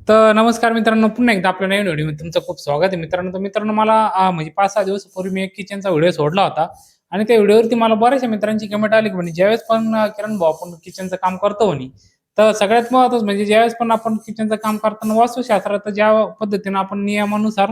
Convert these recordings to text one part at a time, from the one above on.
तर नमस्कार मित्रांनो, पुन्हा एकदा आपल्या नवीन व्हिडिओमध्ये तुमचं खूप स्वागत आहे मित्रांनो. तर मित्रांनो मला म्हणजे 5-6 दिवसापूर्वी मी एक किचनचा व्हिडिओ सोडला होता आणि त्या व्हिडिओवरती मला बऱ्याचशा मित्रांची कमेंट आली की म्हणे ज्यावेळेस पण किरण भाऊ आपण किचनचं काम करतो म्हणे, तर सगळ्यात महत्त्वाचं म्हणजे ज्यावेळेस पण आपण किचनचं काम करताना वास्तुशास्त्रात ज्या पद्धतीनं आपण नियमानुसार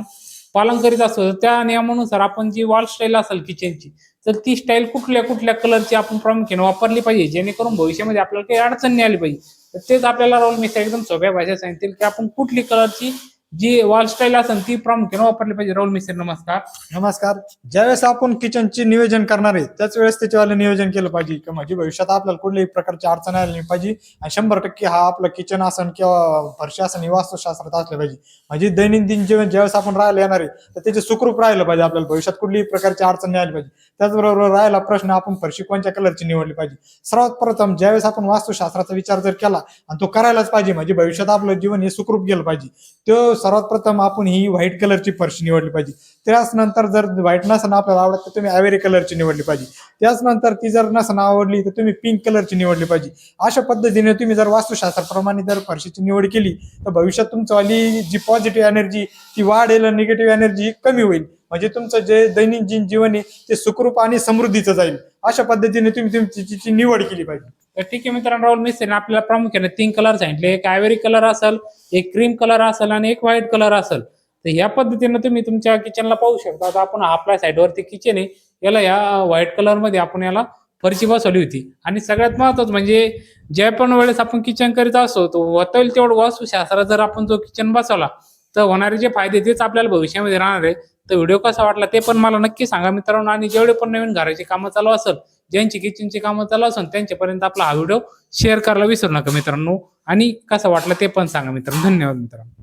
पालन करीत असतो, तर त्या नियमानुसार आपण जी वॉल स्टाईल असेल किचनची, तर ती स्टाईल कुठल्या कलरची आपण प्रामुख्याने वापरली पाहिजे, जेणेकरून भविष्यामध्ये आपल्याला काही अडचण नाही आली पाहिजे. तर तेच आपल्याला रोल मिस्टर एकदम सोप्या भाषेत सांगतील की आपण कुठली कलरची जी वॉल स्टाईल असेल ती प्रामुख्याने वापरली पाहिजे. राहुल मिस्टर नमस्कार. नमस्कार. ज्यावेळेस आपण किचनची नियोजन करणार आहे त्याच वेळेस त्याच्यावाले नियोजन केलं पाहिजे की म्हणजे भविष्यात आपल्याला कुठल्याही प्रकारची अडचण आली नाही पाहिजे आणि 100% हा आपला किचन असन किंवा फरशी असन हे वास्तुशास्त्रात असलं पाहिजे. म्हणजे दैनंदिन जीवन ज्यावेळेस आपण राहायला येणार आहे तर त्याचे सुखरूप राहिलं पाहिजे. आपल्याला भविष्यात कुठलीही प्रकारची अडचण नाही आली पाहिजे. त्याचबरोबर राहायला प्रश्न आपण फरशी कोणत्या कलरची निवडली पाहिजे. सर्वात प्रथम ज्यावेळेस आपण वास्तुशास्त्राचा विचार जर केला आणि तो करायलाच पाहिजे म्हणजे भविष्यात आपलं जीवन हे सुखरूप गेलं पाहिजे, तो सर्वात प्रथम आपण ही व्हाईट कलरची फरशी निवडली पाहिजे. त्याच नंतर जर व्हाईट नसन आपल्याला आवडत तर तुम्ही आयव्हरी कलरची निवडली पाहिजे. त्याच नंतर ती जर नसन आवडली तर तुम्ही पिंक कलरची निवडली पाहिजे. अशा पद्धतीने तुम्ही जर वास्तुशास्त्राप्रमाणे जर फरशीची निवड केली तर भविष्यात तुमचंवाली जी पॉझिटिव्ह एनर्जी ती वाढेल, निगेटिव्ह एनर्जी कमी होईल. म्हणजे तुमचं जे दैनंदिन जीवन आहे ते सुखरूप आणि समृद्धीचं जाईल. अशा पद्धतीने तुम्ही तुमची निवड केली पाहिजे. तर ठीक आहे मित्रांनो, राहुल मिस्त्रीने आपल्याला प्रामुख्याने 3 कलर सांगितले. एक आयव्हरी कलर असेल, एक क्रीम कलर असेल आणि एक व्हाईट कलर असेल. तर या पद्धतीने तुम्ही तुमच्या किचनला पाहू शकता. आता आपण आपल्या साईडवरती किचन आहे, याला या व्हाईट कलरमध्ये आपण याला फरशी बसवली होती. आणि सगळ्यात महत्त्वाचं म्हणजे ज्या पण वेळेस आपण किचन करीत असतो, तो होता येईल तेवढं वास्तुशास्त्रात जर आपण जो किचन बसवला तर होणारे जे फायदे तेच आपल्याला भविष्यामध्ये राहणार आहे. तर व्हिडिओ कसा वाटला ते पण मला नक्की सांगा मित्रांनो. आणि जेवढे पण नवीन घराची कामं चालू असेल, ज्यांची किचनची कामं चालू असेल, त्यांच्यापर्यंत आपला हा व्हिडिओ शेअर करायला विसरू नका मित्रांनो. आणि कसा वाटला ते पण सांगा मित्रांनो. धन्यवाद मित्रांनो.